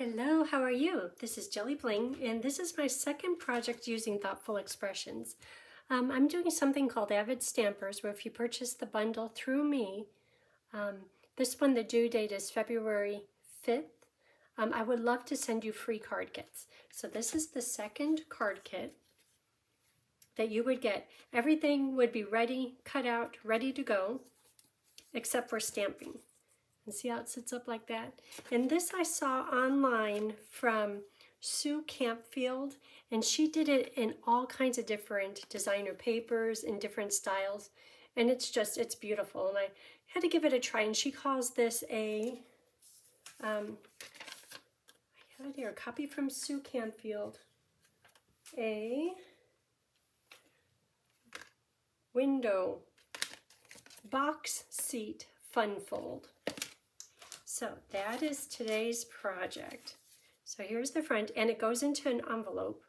Hello, how are you? This is Jelly Bling, and this is my second project using thoughtful expressions. I'm doing something called Avid Stampers, where if you purchase the bundle through me, this one, the due date is February 5th. I would love to send you free card kits. So this is the second card kit that you would get. Everything would be ready, cut out, ready to go, except for stamping. And see how it sits up like that? And this I saw online from Sue Campfield, and she did it in all kinds of different designer papers in different styles. And it's beautiful. And I had to give it a try, and she calls this I had here a copy from Sue Campfield, a window box seat fun fold. So that is today's project. So here's the front, and it goes into an envelope.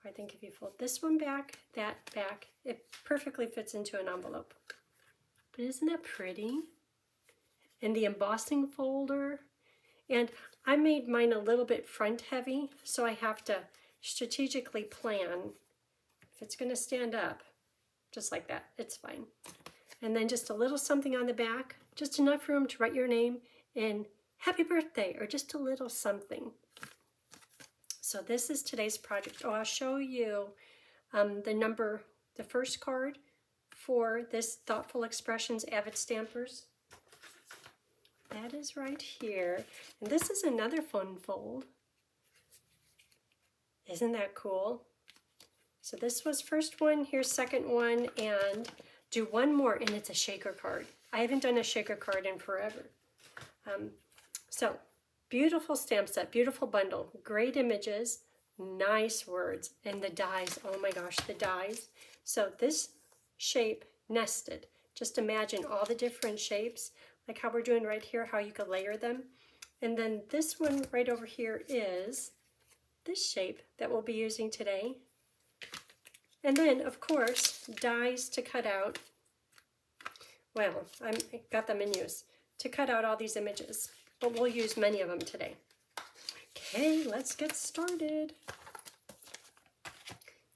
I think if you fold this one back, that back, it perfectly fits into an envelope. But isn't that pretty? And the embossing folder. And I made mine a little bit front heavy, so I have to strategically plan if it's going to stand up, just like that. It's fine. And then just a little something on the back, just enough room to write your name and happy birthday, or just a little something. So this is today's project. Oh, I'll show you the first card for this Thoughtful Expressions Avid Stampers. That is right here. And this is another fun fold. Isn't that cool? So this was first one, here's second one, and do one more, and it's a shaker card. I haven't done a shaker card in forever. So beautiful stamp set, beautiful bundle, great images, nice words, and the dies, oh my gosh, the dies. So this shape nested. Just imagine all the different shapes, like how we're doing right here, how you could layer them. And then this one right over here is this shape that we'll be using today. And then, of course, dies to cut out. Well, I got them in use to cut out all these images, but we'll use many of them today. Okay, let's get started.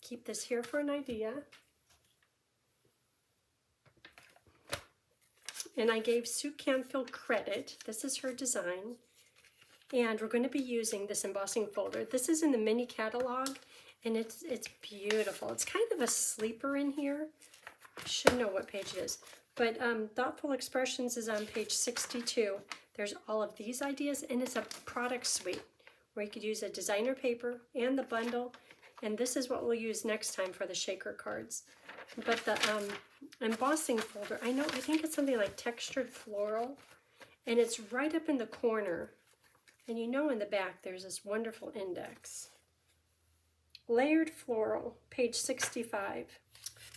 Keep this here for an idea. And I gave Sue Campfield credit. This is her design. And we're going to be using this embossing folder. This is in the mini catalog, and it's beautiful. It's kind of a sleeper in here. I should know what page it is. But Thoughtful Expressions is on page 62. There's all of these ideas, and it's a product suite where you could use a designer paper and the bundle. And this is what we'll use next time for the shaker cards. But the embossing folder, I think it's something like textured floral, and it's right up in the corner. And you know in the back there's this wonderful index. Layered floral, page 65.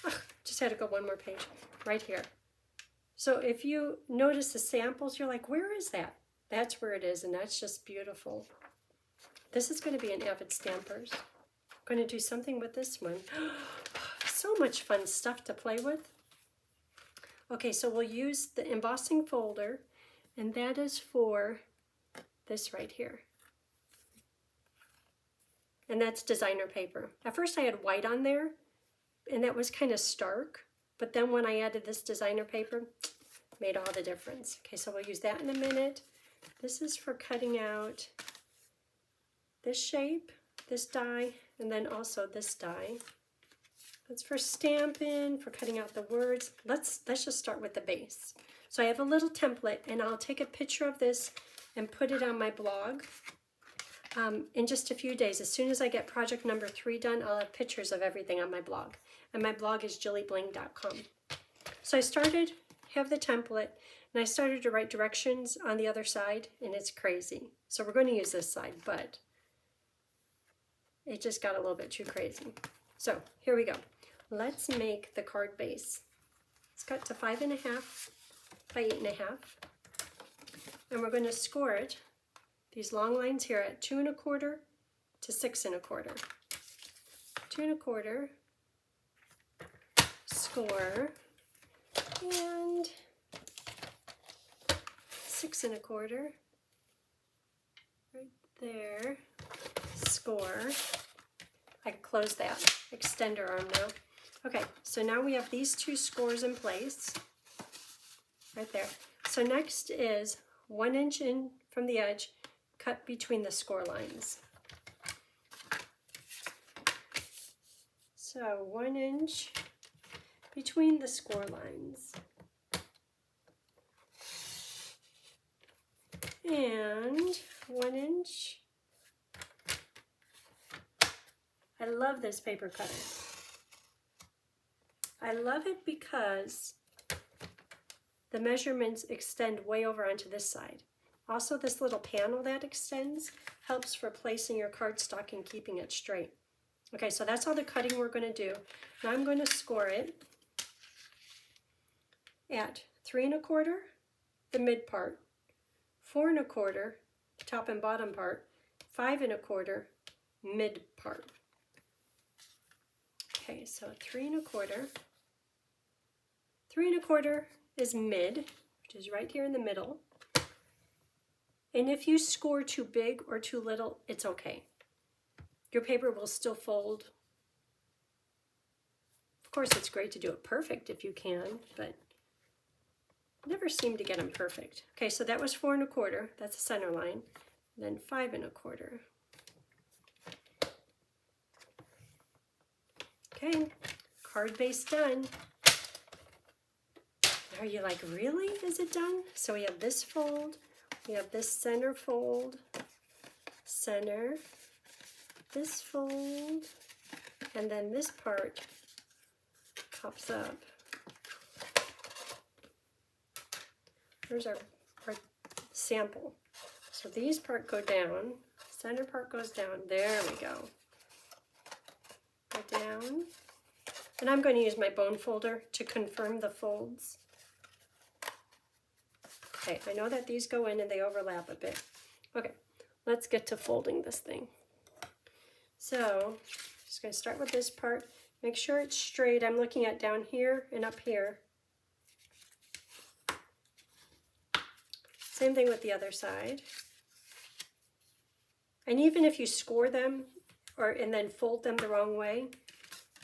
Oh, just had to go one more page, right here. So if you notice the samples, you're like, where is that? That's where it is, and that's just beautiful. This is going to be an Avid Stampers. I'm going to do something with this one. So much fun stuff to play with. Okay, so we'll use the embossing folder, and that is for this right here. And that's designer paper. At first I had white on there, and that was kind of stark. But then when I added this designer paper, made all the difference. Okay, so we'll use that in a minute. This is for cutting out this shape, this die, and then also this die. That's for stamping, for cutting out the words. Let's just start with the base. So I have a little template, and I'll take a picture of this and put it on my blog in just a few days. As soon as I get project number 3 done, I'll have pictures of everything on my blog. And my blog is jellybling.com. So I have the template, and I started to write directions on the other side, and it's crazy. So we're going to use this side, but it just got a little bit too crazy. So here we go. Let's make the card base. It's cut to 5.5 by 8.5. And we're going to score it, these long lines here, at 2 1/4 to 6 1/4. 2 1/4, score, and 6 1/4, right there, score. I can close that extender arm now. Okay, so now we have these two scores in place, right there. So next is 1 inch in from the edge, cut between the score lines. So 1 inch between the score lines. And 1 inch. I love this paper cutter. I love it because the measurements extend way over onto this side. Also, this little panel that extends helps for placing your cardstock and keeping it straight. Okay, so that's all the cutting we're going to do. Now I'm going to score it at 3 1/4, the mid part, 4 1/4, top and bottom part, 5 1/4, mid part. Okay, so 3 1/4. 3 1/4 is mid, which is right here in the middle. And if you score too big or too little, it's okay. Your paper will still fold. Of course, it's great to do it perfect if you can, but never seem to get them perfect. Okay, so that was 4 1/4. That's the center line. And then 5 1/4. Okay, card base done. Are you like, really? Is it done? So we have this fold, we have this center fold, center, this fold, and then this part pops up. Here's our sample. So these part go down, center part goes down, there we go. Go down. And I'm going to use my bone folder to confirm the folds. Okay, I know that these go in and they overlap a bit. Okay, let's get to folding this thing. So, just going to start with this part. Make sure it's straight. I'm looking at down here and up here. Same thing with the other side. And even if you score them and then fold them the wrong way,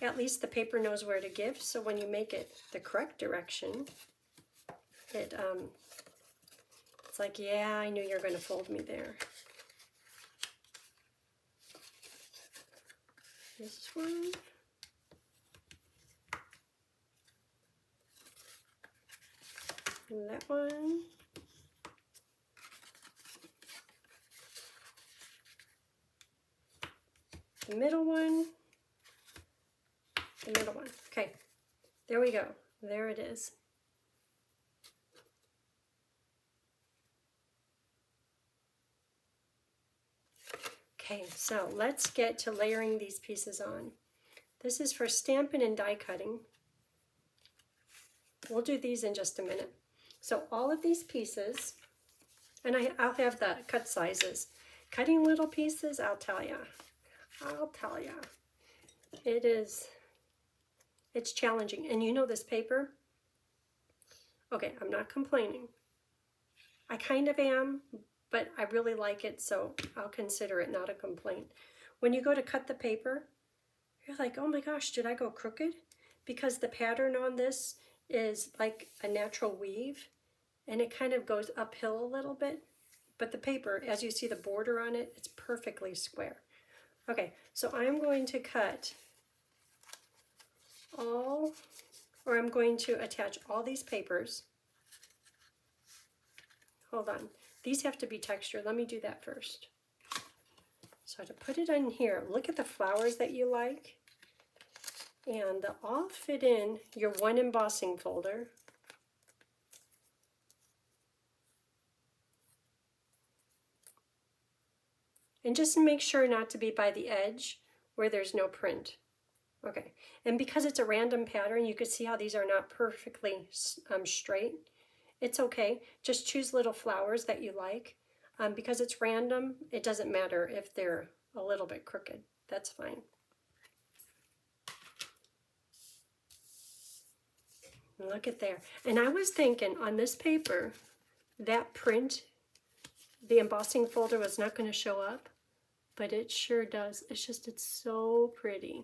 at least the paper knows where to give. So when you make it the correct direction, it's like, yeah, I knew you were going to fold me there. This one. And that one. The middle one. The middle one. Okay, there we go. There it is. Okay, so let's get to layering these pieces on. This is for stamping and die cutting. We'll do these in just a minute. So all of these pieces, and I'll have the cut sizes. Cutting little pieces, I'll tell you. It's challenging. And you know this paper? Okay, I'm not complaining. I kind of am, but I really like it, so I'll consider it not a complaint. When you go to cut the paper, you're like, oh my gosh, did I go crooked? Because the pattern on this is like a natural weave, and it kind of goes uphill a little bit. But the paper, as you see the border on it, it's perfectly square. Okay, so I'm going to cut I'm going to attach all these papers. Hold on. These have to be textured. Let me do that first. So to put it on here, look at the flowers that you like. And they'll all fit in your one embossing folder. And just make sure not to be by the edge where there's no print. Okay, and because it's a random pattern, you can see how these are not perfectly straight. It's okay, just choose little flowers that you like. Because it's random, it doesn't matter if they're a little bit crooked. That's fine. Look at there. And I was thinking on this paper, that print the embossing folder was not going to show up, but it sure does. It's so pretty.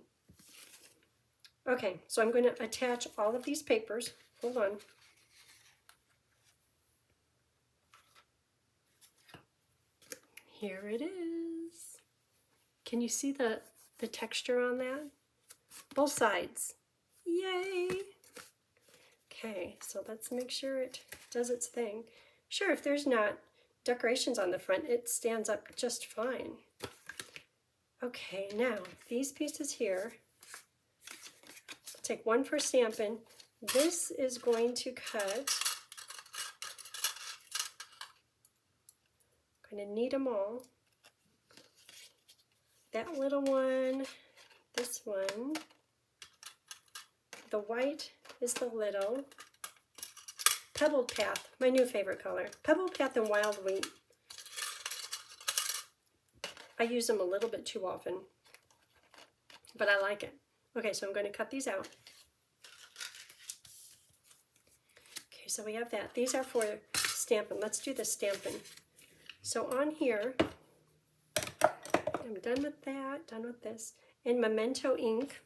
Okay, so I'm going to attach all of these papers. Hold on. Here it is. Can you see the texture on that? Both sides. Yay! Okay, so let's make sure it does its thing. Sure, if there's not decorations on the front, it stands up just fine. Okay, now these pieces here, I'll take one for stamping. This is going to cut. I'm going to need them all. That little one, this one. The white is the little. Pebbled Path, my new favorite color. Pebbled Path and Wild Wheat. I use them a little bit too often, but I like it. Okay, so I'm going to cut these out. Okay, so we have that. These are for stamping. Let's do the stamping. So on here, I'm done with that, done with this. In Memento ink,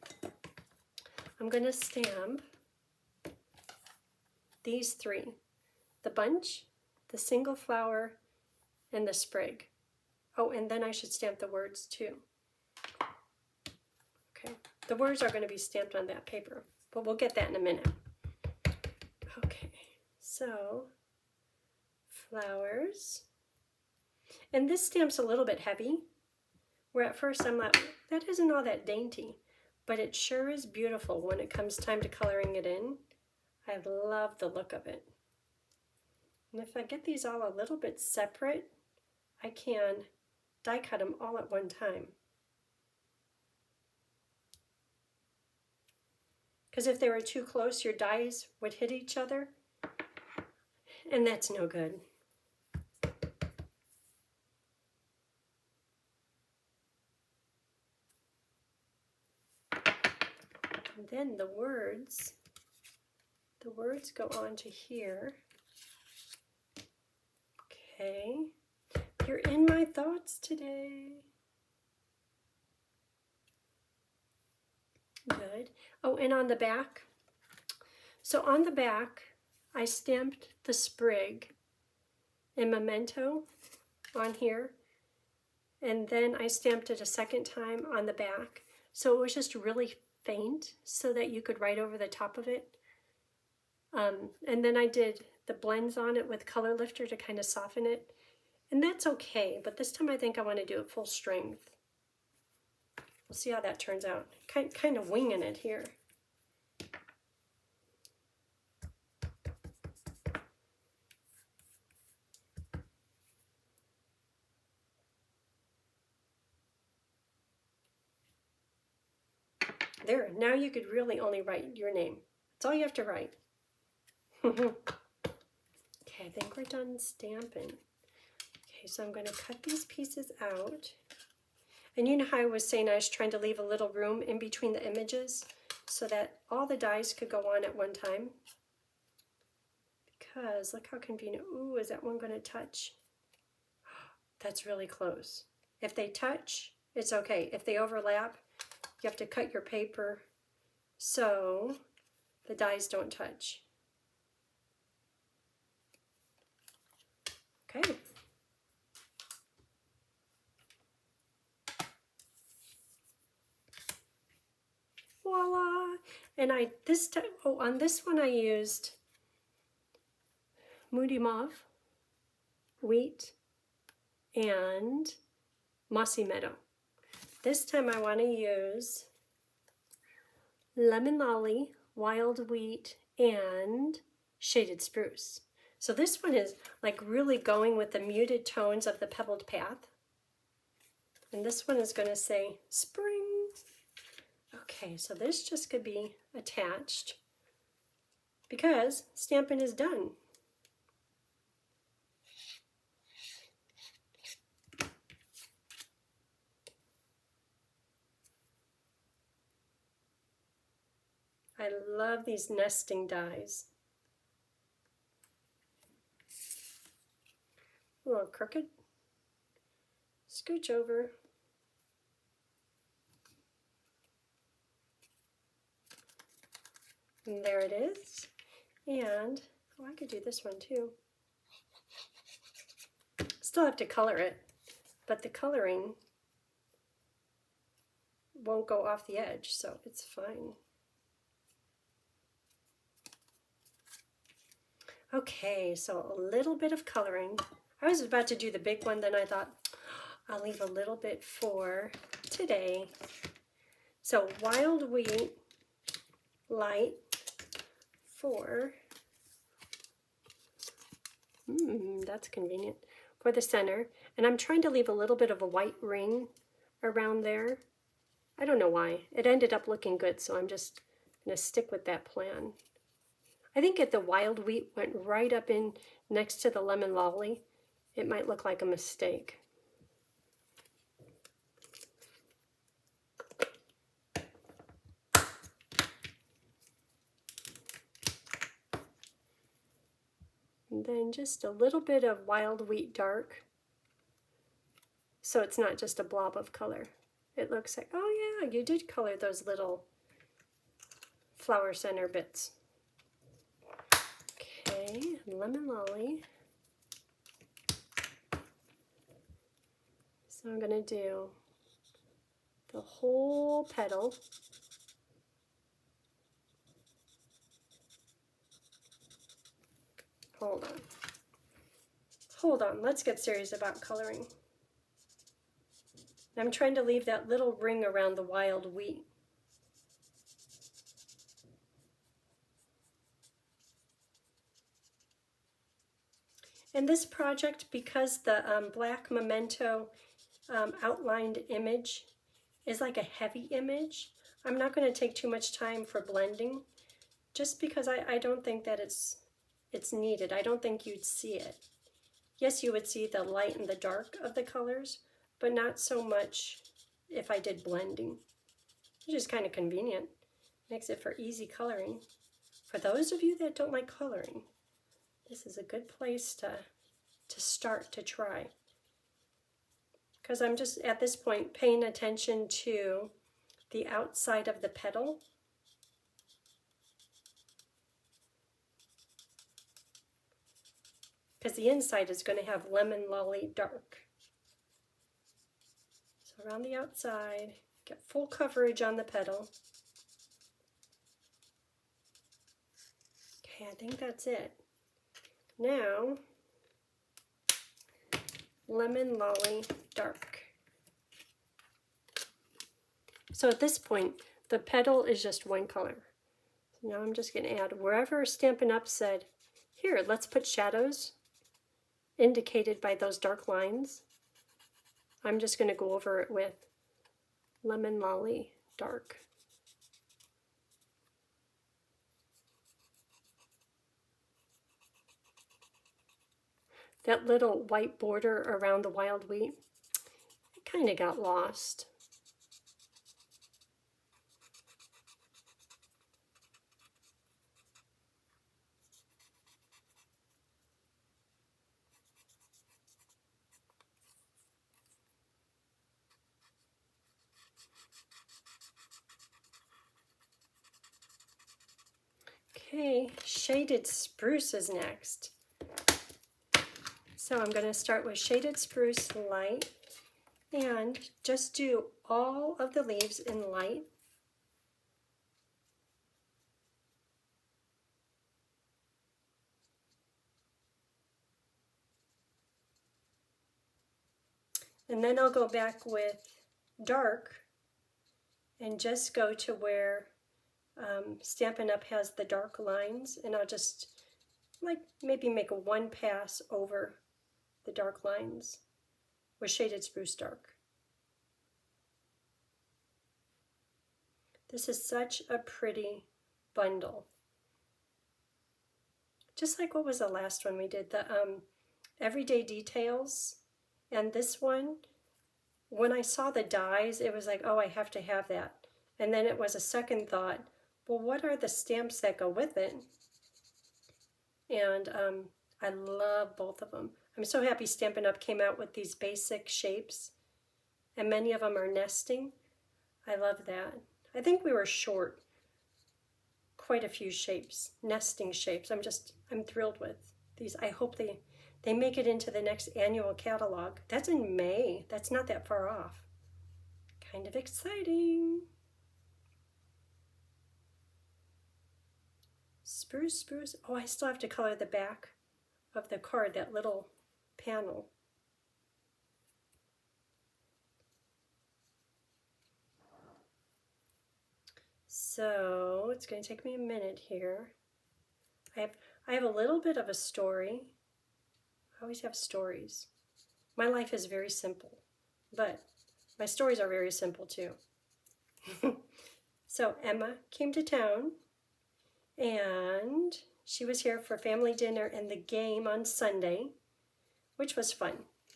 I'm going to stamp these three, the bunch, the single flower, and the sprig. Oh, and then I should stamp the words too. Okay, the words are going to be stamped on that paper, but we'll get that in a minute. Okay, so flowers. And this stamp's a little bit heavy, where at first I'm like, that isn't all that dainty, but it sure is beautiful when it comes time to coloring it in. I love the look of it. And if I get these all a little bit separate, I can die cut them all at one time. Because if they were too close, your dies would hit each other, and that's no good. And then the words go on to here. Okay, you're in my thoughts today. Good. Oh, and on the back. So on the back, I stamped the sprig in Memento on here, and then I stamped it a second time on the back. So it was just really faint so that you could write over the top of it. And then I did the blends on it with color lifter to kind of soften it. And that's okay, but this time I think I want to do it full strength. We'll see how that turns out. Kind of winging it here. There, now you could really only write your name. That's all you have to write. Okay, I think we're done stamping. Okay, so I'm going to cut these pieces out. And you know how I was saying I was trying to leave a little room in between the images so that all the dies could go on at one time? Because look how convenient. Ooh, is that one going to touch? That's really close. If they touch, it's okay. If they overlap, you have to cut your paper so the dies don't touch. Okay. Voila! And on this one I used Moody Mauve, Wheat, and Mossy Meadow. This time I want to use Lemon Lolly, Wild Wheat, and Shaded Spruce. So this one is like really going with the muted tones of the Pebbled Path. And this one is going to say Spring. Okay, so this just could be attached because stamping is done. I love these nesting dies. A little crooked, scooch over. And there it is. And, oh, I could do this one too. Still have to color it, but the coloring won't go off the edge, so it's fine. Okay, so a little bit of coloring. I was about to do the big one, then I thought I'll leave a little bit for today. So wild wheat, light, 4. That's convenient. For the center. And I'm trying to leave a little bit of a white ring around there. I don't know why. It ended up looking good, so I'm just going to stick with that plan. I think if the wild wheat went right up in next to the lemon lolly, it might look like a mistake. And then just a little bit of wild wheat dark, so it's not just a blob of color. It looks like, oh yeah, you did color those little flower center bits. Okay, lemon lolly. So I'm going to do the whole petal. Hold on. Hold on, let's get serious about coloring. I'm trying to leave that little ring around the wild wheat. In this project, because the black memento outlined image is like a heavy image, I'm not going to take too much time for blending, just because I don't think that it's needed. I don't think you'd see it. Yes, you would see the light and the dark of the colors, but not so much if I did blending, which is kind of convenient. Makes it for easy coloring. For those of you that don't like coloring, this is a good place to start to try. Because I'm just at this point paying attention to the outside of the petal. Because the inside is going to have lemon lolly dark. So around the outside, get full coverage on the petal. Okay, I think that's it. Now, lemon lolly dark. So at this point, the petal is just one color. So now I'm just going to add wherever Stampin' Up! Said, here, let's put shadows, indicated by those dark lines. I'm just going to go over it with lemon lolly dark. That little white border around the wild wheat, it kind of got lost. Okay, shaded spruce is next. So I'm going to start with shaded spruce light and just do all of the leaves in light. And then I'll go back with dark and just go to where Stampin' Up! Has the dark lines, and I'll just like maybe make a one pass over the dark lines with shaded spruce dark. This is such a pretty bundle. Just like what was the last one we did, the Everyday Details. And this one, when I saw the dies, it was like, oh, I have to have that. And then it was a second thought, well, what are the stamps that go with it? And I love both of them. I'm so happy Stampin' Up! Came out with these basic shapes and many of them are nesting. I love that. I think we were short quite a few shapes, nesting shapes. I'm thrilled with these. I hope they make it into the next annual catalog. That's in May. That's not that far off. Kind of exciting. Spruce, spruce. Oh, I still have to color the back of the card, that little panel. So it's going to take me a minute here. I have a little bit of a story. I always have stories. My life is very simple, but my stories are very simple too. So Emma came to town, and she was here for family dinner and the game on Sunday, which was fun.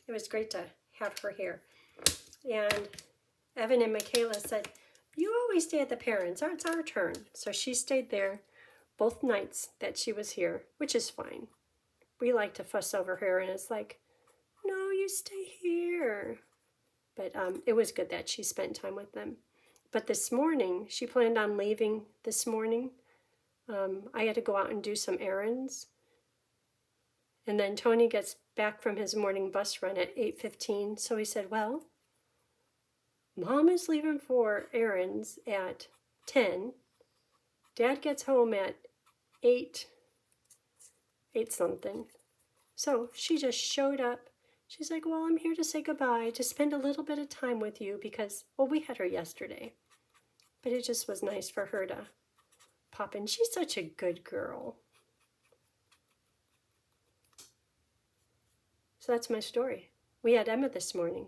It was great to have her here. And Evan and Michaela said, "You always stay at the parents', it's our turn." So she stayed there both nights that she was here, which is fine. We like to fuss over her, and it's like, no, you stay here. But it was good that she spent time with them. But this morning, she planned on leaving this morning. I had to go out and do some errands. And then Tony gets back from his morning bus run at 8:15. So he said, well, Mom is leaving for errands at 10. Dad gets home at 8 something. So she just showed up. She's like, well, I'm here to say goodbye, to spend a little bit of time with you because, well, we had her yesterday. But it just was nice for her to pop in. She's such a good girl. So that's my story. We had Emma this morning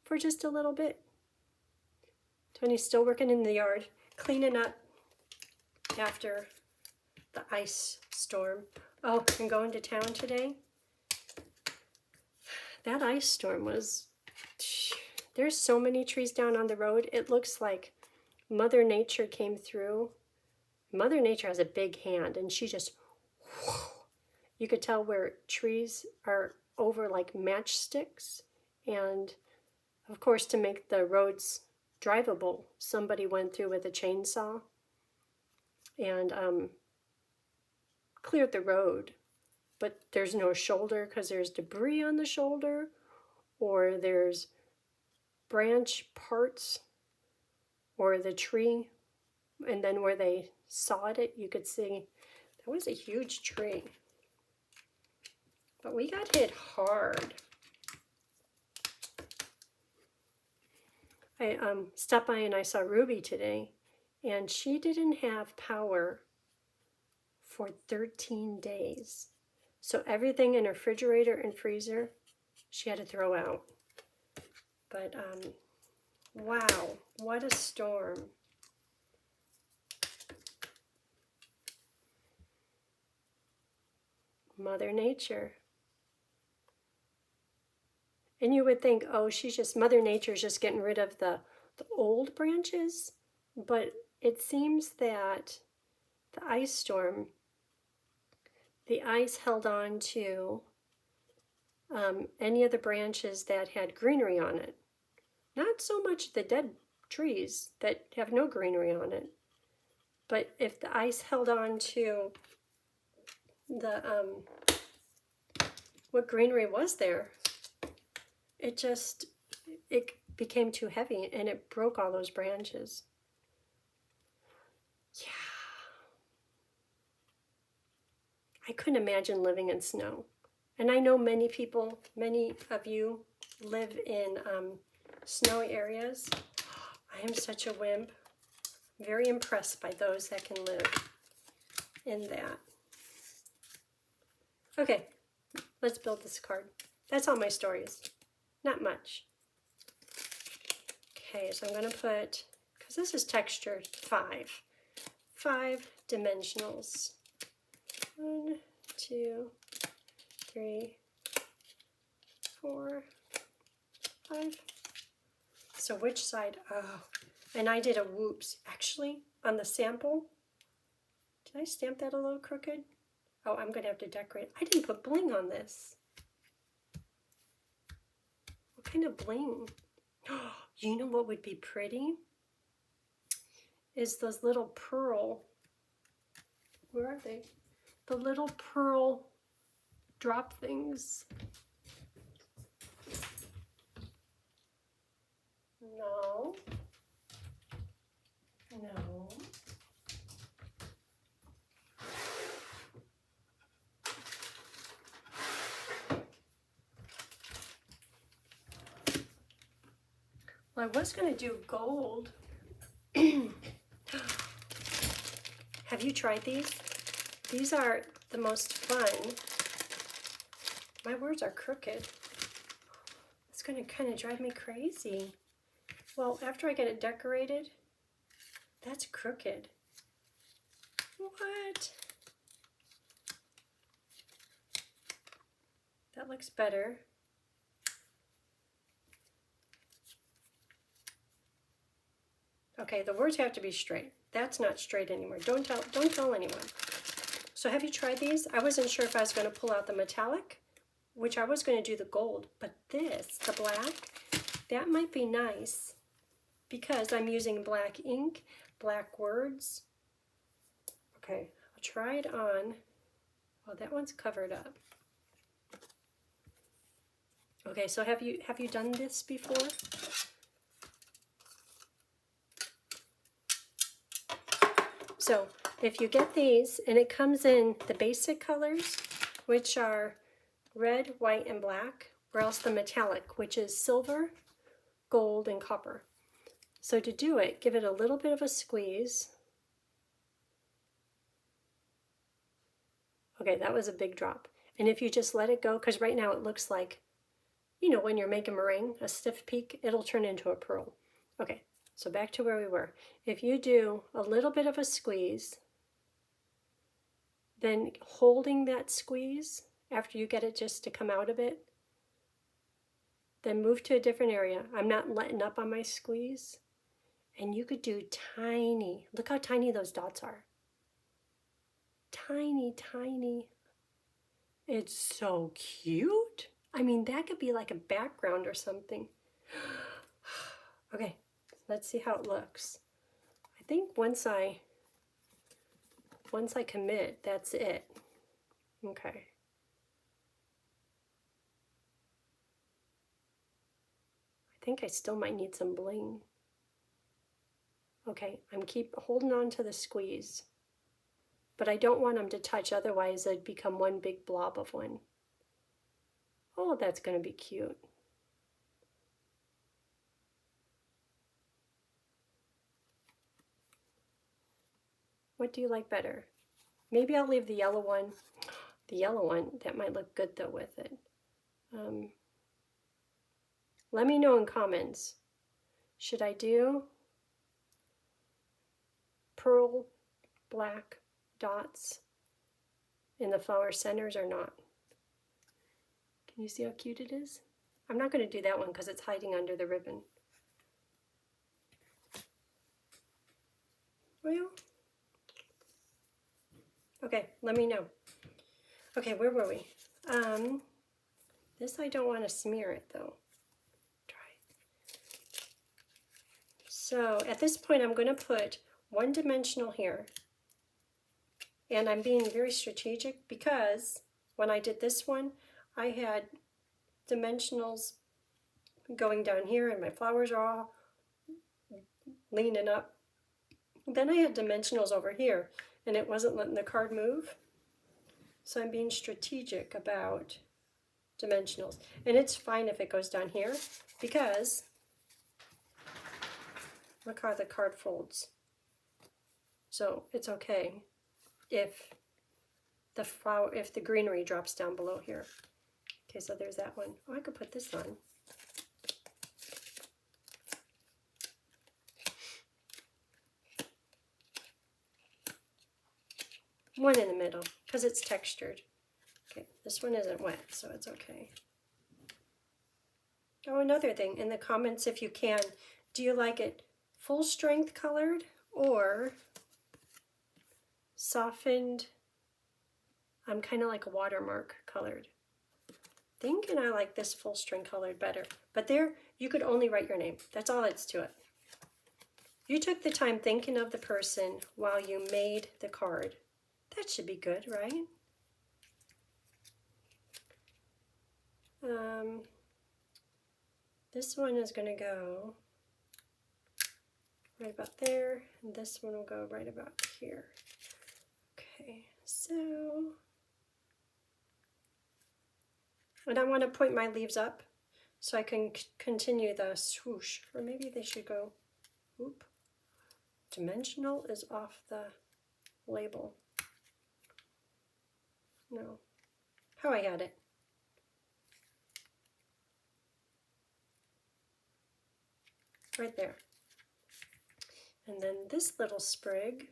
for just a little bit. Tony's still working in the yard, cleaning up after the ice storm. Oh, I'm going to town today. That ice storm was, there's so many trees down on the road. It looks like Mother Nature came through. Mother Nature has a big hand, and she just, you could tell where trees are over like matchsticks. And of course, to make the roads drivable, somebody went through with a chainsaw and cleared the road. But there's no shoulder because there's debris on the shoulder, or there's branch parts, or the tree, and then where they sawed it, you could see that was a huge tree. But we got hit hard. I stopped by and I saw Ruby today, and she didn't have power for 13 days. So everything in her refrigerator and freezer, she had to throw out. But wow, what a storm. Mother Nature. And you would think, oh, Mother Nature's just getting rid of the old branches. But it seems that the ice storm, the ice held on to any of the branches that had greenery on it. Not so much the dead trees that have no greenery on it. But if the ice held on to the what greenery was there, it became too heavy and it broke all those branches. Yeah. I couldn't imagine living in snow. And I know many of you live in snowy areas. I am such a wimp. I'm very impressed by those that can live in that. Okay, let's build this card. That's all my stories. Not much. Okay, so I'm going to put, because this is texture 5 dimensionals. 1, 2, 3, 4, 5. So which side? Oh, and I did a whoops. Actually, on the sample, did I stamp that a little crooked? Oh, I'm going to have to decorate. I didn't put bling on this. What kind of bling. You know what would be pretty? Is those little pearl, where are they? The little pearl drop things. No. No. Well, I was going to do gold. Have you tried these? These are the most fun. My words are crooked. It's going to kind of drive me crazy. Well, after I get it decorated, that's crooked. What? That looks better. Okay, the words have to be straight. That's not straight anymore. Don't tell anyone. So have you tried these? I wasn't sure if I was going to pull out the metallic, which I was going to do the gold, but this, the black, that might be nice because I'm using black ink, black words. Okay, I'll try it on. Oh, that one's covered up. Okay, so have you done this before? So if you get these, and it comes in the basic colors, which are red, white, and black, or else the metallic, which is silver, gold, and copper. So to do it, give it a little bit of a squeeze. Okay, that was a big drop. And if you just let it go, because right now it looks like, you know, when you're making meringue, a stiff peak, it'll turn into a pearl. Okay, so back to where we were. If you do a little bit of a squeeze, then holding that squeeze after you get it just to come out a bit, then move to a different area. I'm not letting up on my squeeze. And you could do tiny, look how tiny those dots are. Tiny, tiny. It's so cute. I mean, that could be like a background or something. Okay, let's see how it looks. I think once I commit, that's it. Okay. I think I still might need some bling. Okay, I'm keep holding on to the squeeze, but I don't want them to touch, otherwise they'd become one big blob of one. Oh, that's going to be cute. What do you like better? Maybe I'll leave the yellow one. The yellow one, that might look good though with it. Let me know in comments. Should I do pearl black dots in the flower centers or not? Can you see how cute it is? I'm not going to do that one because it's hiding under the ribbon. Well, okay, let me know. Okay, where were we? This I don't want to smear it though. Try. So at this point I'm going to put one dimensional here. And I'm being very strategic because when I did this one, I had dimensionals going down here and my flowers are all leaning up. Then I had dimensionals over here and it wasn't letting the card move. So I'm being strategic about dimensionals. And it's fine if it goes down here because look how the card folds. So it's okay if the greenery drops down below here. Okay, so there's that one. Oh, I could put this on. One in the middle, because it's textured. Okay, this one isn't wet, so it's okay. Oh, another thing, in the comments, if you can, do you like it full strength colored or softened, kind of like a watermark colored? thinking I like this full string colored better. But there, you could only write your name. That's all that's to it. You took the time thinking of the person while you made the card. That should be good, right? This one is going to go right about there, and this one will go right about here. Okay, so, and I want to point my leaves up so I can continue the swoosh, or maybe they should go, whoop, dimensional is off the label. No, how I had it. Right there. And then this little sprig,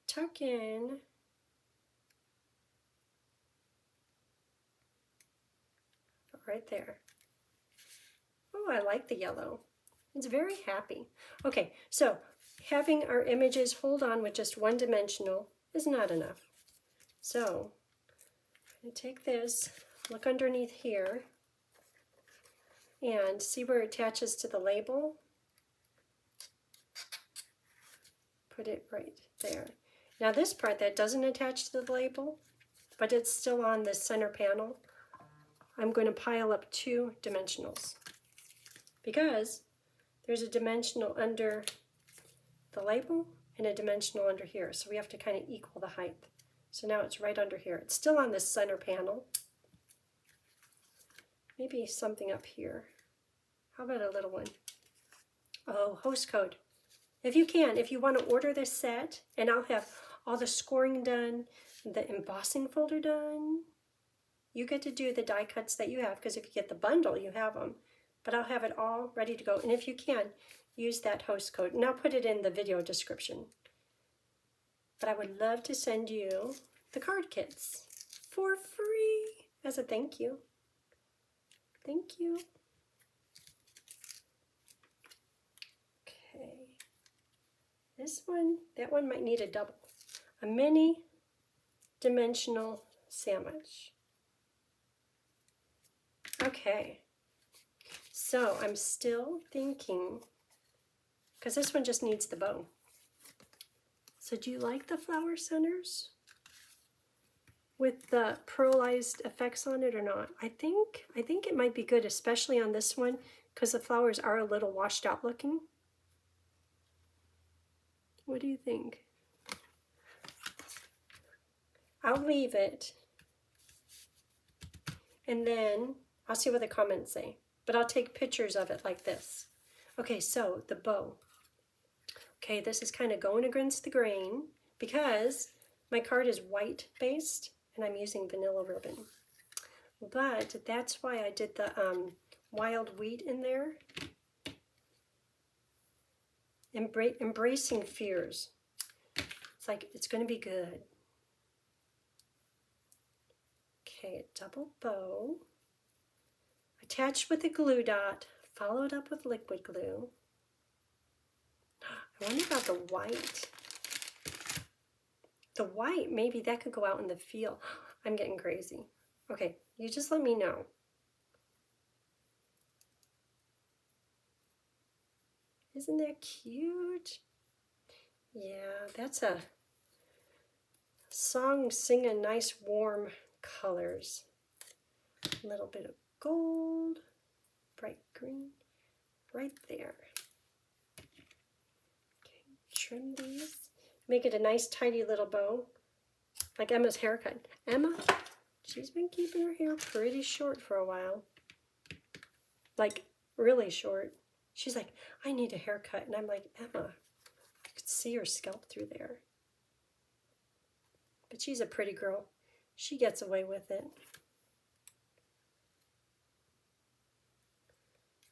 tuck in right there. Oh, I like the yellow. It's very happy. Okay, so having our images hold on with just one dimensional is not enough. So I'm going to take this, look underneath here, and see where it attaches to the label. Put it right there. Now this part that doesn't attach to the label, but it's still on this center panel, I'm going to pile up 2 dimensionals because there's a dimensional under the label and a dimensional under here. So we have to kind of equal the height. So now it's right under here. It's still on this center panel. Maybe something up here. How about a little one? Oh, host code. If you can, if you want to order this set, and I'll have all the scoring done, the embossing folder done, you get to do the die cuts that you have, because if you get the bundle, you have them. But I'll have it all ready to go. And if you can, use that host code. And I'll put it in the video description. But I would love to send you the card kits for free as a thank you. Thank you. Okay. This one, that one might need a double. A mini dimensional sandwich. Okay. So I'm still thinking, because this one just needs the bow. So do you like the flower centers with the pearlized effects on it or not? I think it might be good, especially on this one, because the flowers are a little washed out looking. What do you think? I'll leave it, and then I'll see what the comments say, but I'll take pictures of it like this. Okay, so the bow. Okay, this is kind of going against the grain because my card is white based and I'm using vanilla ribbon. But that's why I did the wild wheat in there. Embracing fears. It's like, it's going to be good. Okay, a double bow. Attached with a glue dot, followed up with liquid glue. I wonder about the white. The white, maybe that could go out in the field. I'm getting crazy. Okay, you just let me know. Isn't that cute? Yeah, that's a song singing nice warm colors. A little bit of gold, bright green, right there. Okay, trim these. Make it a nice tidy little bow, like Emma's haircut. Emma, she's been keeping her hair pretty short for a while. Like, really short. She's like, I need a haircut. And I'm like, Emma, I could see her scalp through there. But she's a pretty girl. She gets away with it.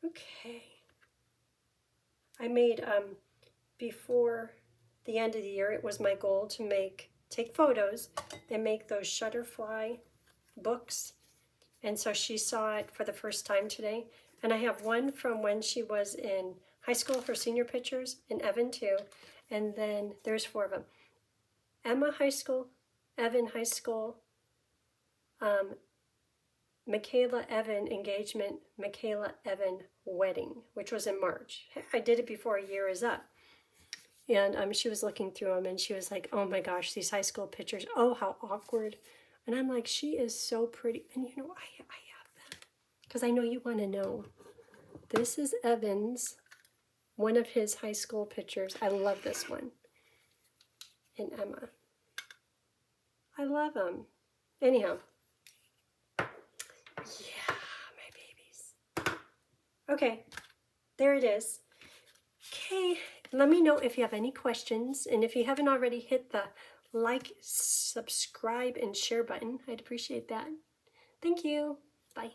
Okay. I made, before the end of the year, it was my goal to take photos and make those Shutterfly books. And so she saw it for the first time today. And I have one from when she was in high school, her senior pictures, and Evan too. And then there's 4 of them. Emma high school, Evan high school, Michaela Evan engagement, Michaela Evan wedding, which was in March. I did it before a year is up. And she was looking through them and she was like, oh my gosh, these high school pictures. Oh, how awkward. And I'm like, she is so pretty. And you know, I have them because I know you want to know. This is Evan's, one of his high school pictures. I love this one. And Emma. I love them. Anyhow. Yeah, my babies. Okay, there it is. Okay, let me know if you have any questions. And if you haven't already, hit the like, subscribe, and share button. I'd appreciate that. Thank you. Bye.